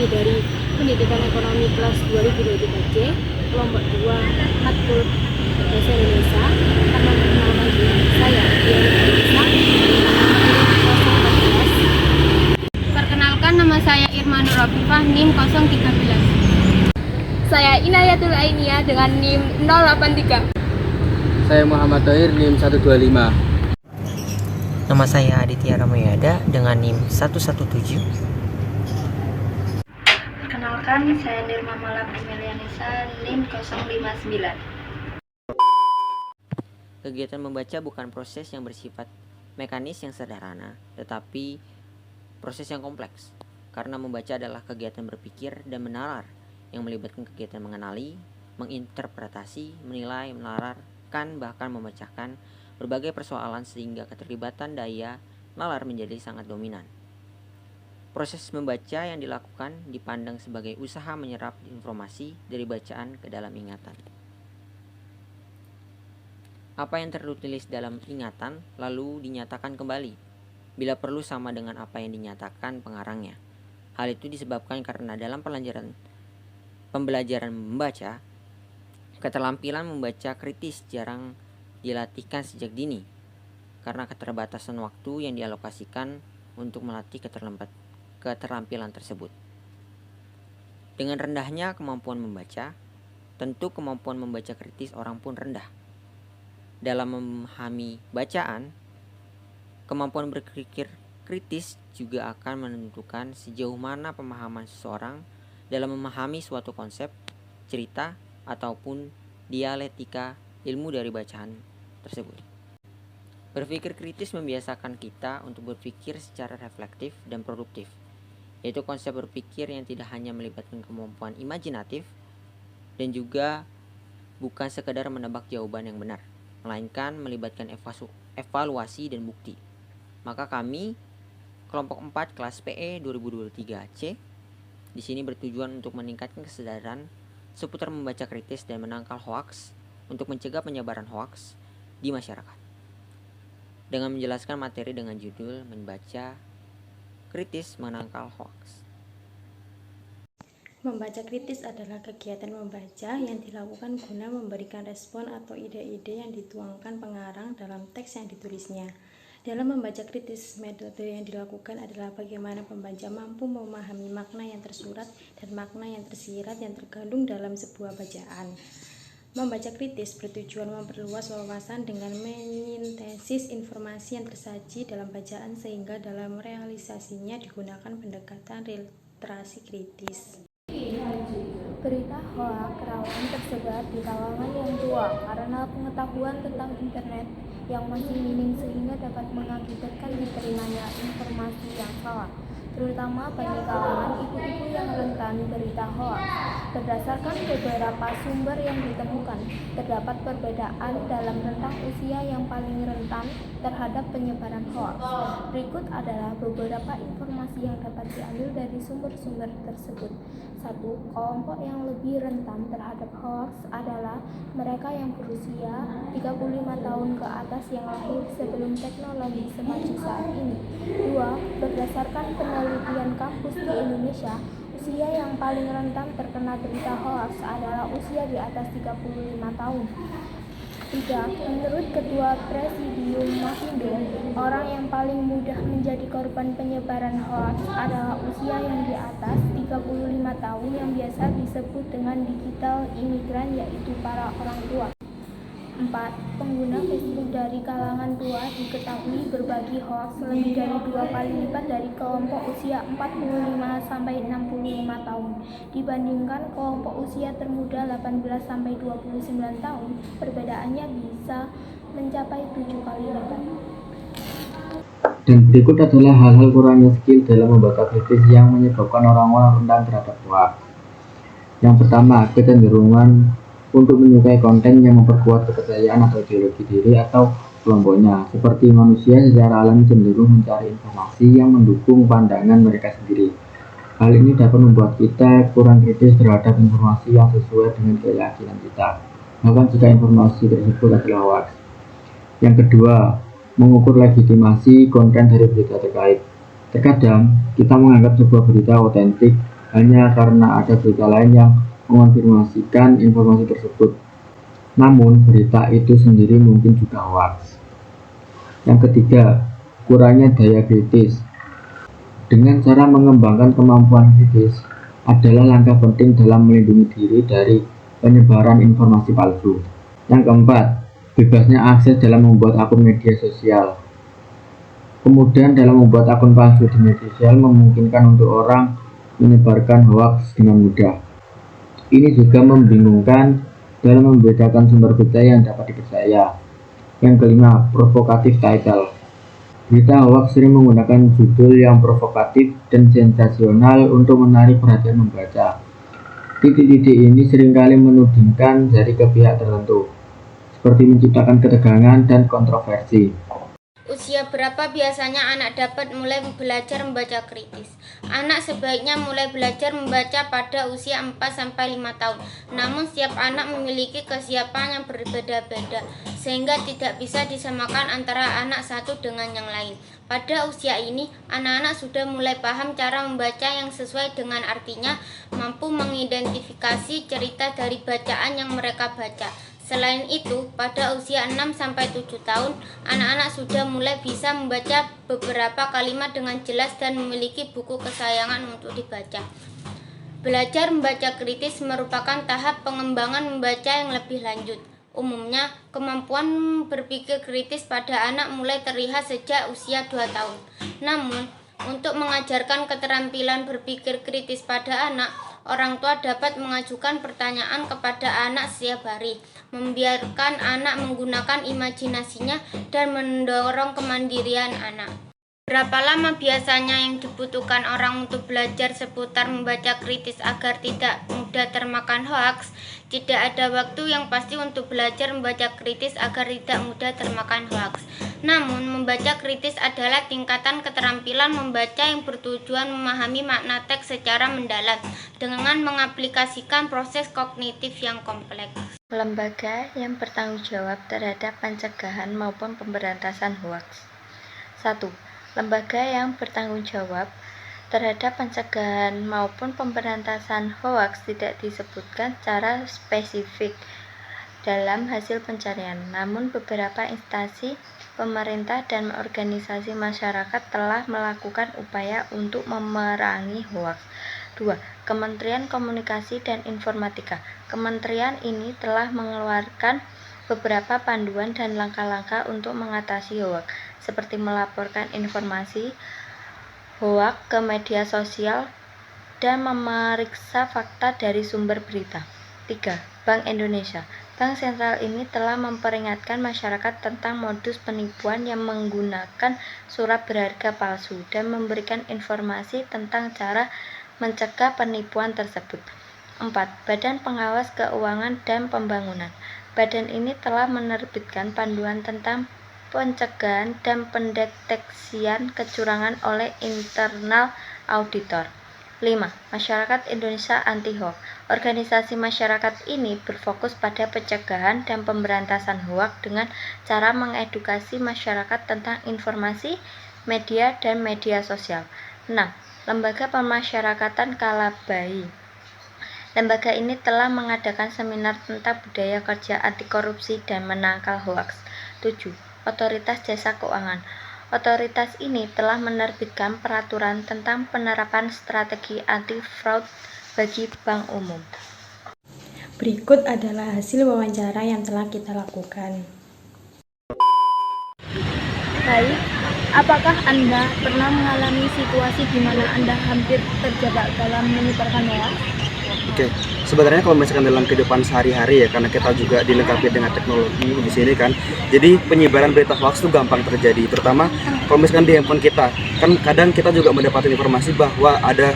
kami dari Pendidikan Ekonomi kelas 2023C, kelompok 2, Matkul Bahasa Indonesia, akan memperkenalkan diri saya, Dian Anissa, NIM 014. Perkenalkan, nama saya Irma Nur Afifah, NIM 013. Saya Inayatul Ainia dengan NIM 083. Saya Muhammad Tohir, NIM 125. Nama saya Aditya Ramayada dengan NIM 117. Perkenalkan, saya Nirma Mala Primelianisa, NIM 059. Kegiatan membaca bukan proses yang bersifat mekanis yang sederhana, tetapi proses yang kompleks. Karena membaca adalah kegiatan berpikir dan menalar yang melibatkan kegiatan mengenali, menginterpretasi, menilai, menalarkan, bahkan memecahkan berbagai persoalan sehingga keterlibatan daya nalar menjadi sangat dominan. Proses membaca yang dilakukan dipandang sebagai usaha menyerap informasi dari bacaan ke dalam ingatan. Apa yang tertulis dalam ingatan lalu dinyatakan kembali, bila perlu sama dengan apa yang dinyatakan pengarangnya. Hal itu disebabkan karena dalam pembelajaran membaca, keterampilan membaca kritis jarang dilatihkan sejak dini karena keterbatasan waktu yang dialokasikan untuk melatih keterampilan tersebut. Dengan rendahnya kemampuan membaca, tentu kemampuan membaca kritis orang pun rendah. Dalam memahami bacaan, kemampuan berpikir kritis juga akan menentukan sejauh mana pemahaman seseorang dalam memahami suatu konsep, cerita, ataupun dialektika ilmu dari bacaan tersebut. Berpikir kritis membiasakan kita untuk berpikir secara reflektif dan produktif, yaitu konsep berpikir yang tidak hanya melibatkan kemampuan imajinatif dan juga bukan sekedar menebak jawaban yang benar, melainkan melibatkan evaluasi dan bukti. Maka kami, kelompok 4 kelas PE 2023C, di sini bertujuan untuk meningkatkan kesadaran seputar membaca kritis dan menangkal hoaks untuk mencegah penyebaran hoaks di masyarakat. Dengan menjelaskan materi dengan judul Membaca Kritis Menangkal Hoaks. Membaca kritis adalah kegiatan membaca yang dilakukan guna memberikan respon atau ide-ide yang dituangkan pengarang dalam teks yang ditulisnya. Dalam membaca kritis, metode yang dilakukan adalah bagaimana pembaca mampu memahami makna yang tersurat dan makna yang tersirat yang terkandung dalam sebuah bacaan. Membaca kritis bertujuan memperluas wawasan dengan menyintesis informasi yang tersaji dalam bacaan sehingga dalam realisasinya digunakan pendekatan literasi kritis. Berita hoaks rawan tersebar di kalangan yang tua karena pengetahuan tentang internet yang masih minim sehingga dapat mengakibatkan diterimanya informasi yang salah, terutama bagi kalangan ibu-ibu yang rentan berita hoaks. Berdasarkan beberapa sumber yang ditemukan, terdapat perbedaan dalam rentang usia yang paling rentan terhadap penyebaran hoaks. Berikut adalah beberapa informasi yang dapat diambil dari sumber-sumber tersebut. 1. Kelompok yang lebih rentan terhadap hoaks adalah mereka yang berusia 35 tahun ke atas yang lahir sebelum teknologi semaju saat ini. 2. Berdasarkan penelitian kampus di Indonesia, usia yang paling rentan terkena berita hoaks adalah usia di atas 35 tahun. 3. Menurut Ketua Presidium Mafindo, orang yang paling mudah menjadi korban penyebaran hoaks adalah usia yang di atas 35 tahun yang biasa disebut dengan digital imigran, yaitu para orang tua. 4. Pengguna Facebook dari kalangan tua diketahui berbagi hoaks lebih dari 2 kali lipat dari kelompok usia 45-65 tahun dibandingkan kelompok usia termuda 18-29 tahun. Perbedaannya bisa mencapai 7 kali lipat. Dan berikut adalah hal-hal kurangnya skill dalam membaca kritis yang menyebabkan orang-orang rentan terhadap hoaks. Yang pertama, kecenderungan untuk menyukai konten yang memperkuat kepercayaan atau ideologi diri atau kelompoknya, seperti manusia secara alami cenderung mencari informasi yang mendukung pandangan mereka sendiri. Hal ini dapat membuat kita kurang kritis terhadap informasi yang sesuai dengan keyakinan kita, bahkan jika informasi tersebut adalah hoaks. Yang kedua, mengukur legitimasi konten dari berita terkait. Terkadang kita menganggap sebuah berita otentik hanya karena ada berita lain yang mengonfirmasikan informasi tersebut. Namun, berita itu sendiri mungkin juga hoax. Yang ketiga, kurangnya daya kritis. Dengan cara mengembangkan kemampuan kritis adalah langkah penting dalam melindungi diri dari penyebaran informasi palsu. Yang keempat, bebasnya akses dalam membuat akun media sosial. Kemudian dalam membuat akun palsu di media sosial memungkinkan untuk orang menyebarkan hoax dengan mudah. Ini juga membingungkan dalam membedakan sumber berita yang dapat dipercaya. Yang kelima, provokatif title. Berita hoax sering menggunakan judul yang provokatif dan sensasional untuk menarik perhatian membaca. Titik-titik ini seringkali menudingkan dari ke pihak tertentu, seperti menciptakan ketegangan dan kontroversi. Usia berapa biasanya anak dapat mulai belajar membaca kritis? Anak sebaiknya mulai belajar membaca pada usia 4-5 tahun. Namun setiap anak memiliki kesiapan yang berbeda-beda, sehingga tidak bisa disamakan antara anak satu dengan yang lain. Pada usia ini, anak-anak sudah mulai paham cara membaca yang sesuai dengan artinya, mampu mengidentifikasi cerita dari bacaan yang mereka baca. Selain itu, pada usia 6-7 tahun, anak-anak sudah mulai bisa membaca beberapa kalimat dengan jelas dan memiliki buku kesayangan untuk dibaca. Belajar membaca kritis merupakan tahap pengembangan membaca yang lebih lanjut. Umumnya, kemampuan berpikir kritis pada anak mulai terlihat sejak usia 2 tahun. Namun, untuk mengajarkan keterampilan berpikir kritis pada anak, orang tua dapat mengajukan pertanyaan kepada anak setiap hari, membiarkan anak menggunakan imajinasinya, dan mendorong kemandirian anak. Berapa lama biasanya yang dibutuhkan orang untuk belajar seputar membaca kritis agar tidak mudah termakan hoaks? Tidak ada waktu yang pasti untuk belajar membaca kritis agar tidak mudah termakan hoaks. Namun, membaca kritis adalah tingkatan keterampilan membaca yang bertujuan memahami makna teks secara mendalam dengan mengaplikasikan proses kognitif yang kompleks. Lembaga yang bertanggung jawab terhadap pencegahan maupun pemberantasan hoaks. 1. Lembaga yang bertanggung jawab terhadap pencegahan maupun pemberantasan hoaks tidak disebutkan secara spesifik dalam hasil pencarian, namun beberapa instansi pemerintah dan organisasi masyarakat telah melakukan upaya untuk memerangi hoaks. 2. Kementerian Komunikasi dan Informatika. Kementerian ini telah mengeluarkan beberapa panduan dan langkah-langkah untuk mengatasi hoaks, seperti melaporkan informasi hoaks ke media sosial dan memeriksa fakta dari sumber berita. 3. Bank Indonesia. Bank sentral ini telah memperingatkan masyarakat tentang modus penipuan yang menggunakan surat berharga palsu dan memberikan informasi tentang cara mencegah penipuan tersebut. 4. Badan Pengawas Keuangan dan Pembangunan. Badan ini telah menerbitkan panduan tentang pencegahan dan pendeteksian kecurangan oleh internal auditor. 5. Masyarakat Indonesia Anti Hoaks. Organisasi masyarakat ini berfokus pada pencegahan dan pemberantasan hoaks dengan cara mengedukasi masyarakat tentang informasi, media, dan media sosial. 6. Lembaga Pemasyarakatan Kalabai. Lembaga ini telah mengadakan seminar tentang budaya kerja anti korupsi dan menangkal hoaks. 7. Otoritas Jasa Keuangan. Otoritas ini telah menerbitkan peraturan tentang penerapan strategi anti-fraud bagi bank umum. Berikut adalah hasil wawancara yang telah kita lakukan. Baik, apakah Anda pernah mengalami situasi di mana Anda hampir terjebak dalam menyebarkan hoaks? Oke, sebenarnya kalau misalkan dalam kehidupan sehari-hari ya, karena kita juga dilengkapi dengan teknologi di sini kan, jadi penyebaran berita hoax itu gampang terjadi, terutama kalau misalkan di handphone kita, kan kadang kita juga mendapatkan informasi bahwa ada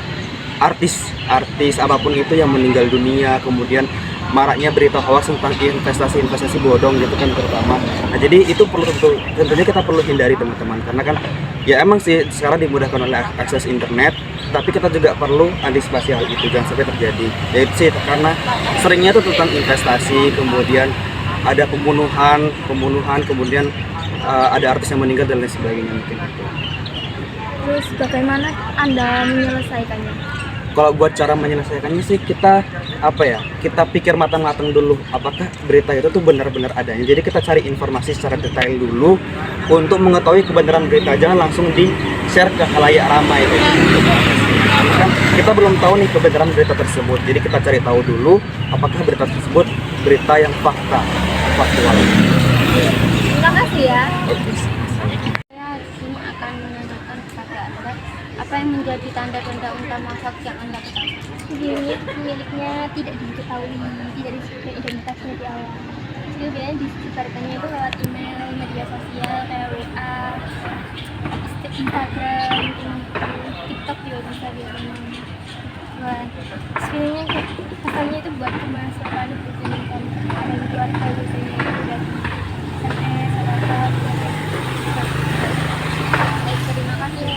artis apapun itu yang meninggal dunia, kemudian maraknya berita hoax tentang investasi bodong gitu kan terutama. Nah jadi itu tentunya kita perlu hindari teman-teman, karena kan ya emang sih sekarang dimudahkan oleh akses internet, tapi kita juga perlu antisipasi hal itu jangan sampai terjadi. Yaitu sih karena seringnya itu tentang investasi, kemudian ada pembunuhan, kemudian ada artis yang meninggal dan lain sebagainya mungkin itu. Terus bagaimana Anda menyelesaikannya? Kalau buat cara menyelesaikannya sih kita kita pikir matang-matang dulu apakah berita itu tuh benar-benar adanya. Jadi kita cari informasi secara detail dulu untuk mengetahui kebenaran berita, jangan langsung di-share ke khalayak ramai itu. Karena kan kita belum tahu nih kebenaran berita tersebut. Jadi kita cari tahu dulu apakah berita tersebut berita yang faktual. Terima kasih ya. Saya di sini akan menanyakan kepada Anda apa yang menjadi tanda-tanda utama hoax yang Anda ketahui. Unit pemiliknya tidak diketahui, tidak disebutkan identitasnya di awal. Jadi biasanya disebarkannya itu lewat email, media sosial kayak WA, Instagram, TikTok juga bisa biasanya. Wah, sebenarnya kesannya itu buat kemasan berkelinkan ada di keluarga biasanya itu udah SMS, WhatsApp, terima kasih.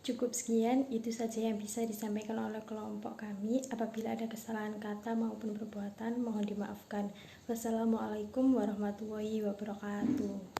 Cukup sekian, itu saja yang bisa disampaikan oleh kelompok kami. Apabila ada kesalahan kata maupun perbuatan, mohon dimaafkan. Wassalamualaikum warahmatullahi wabarakatuh.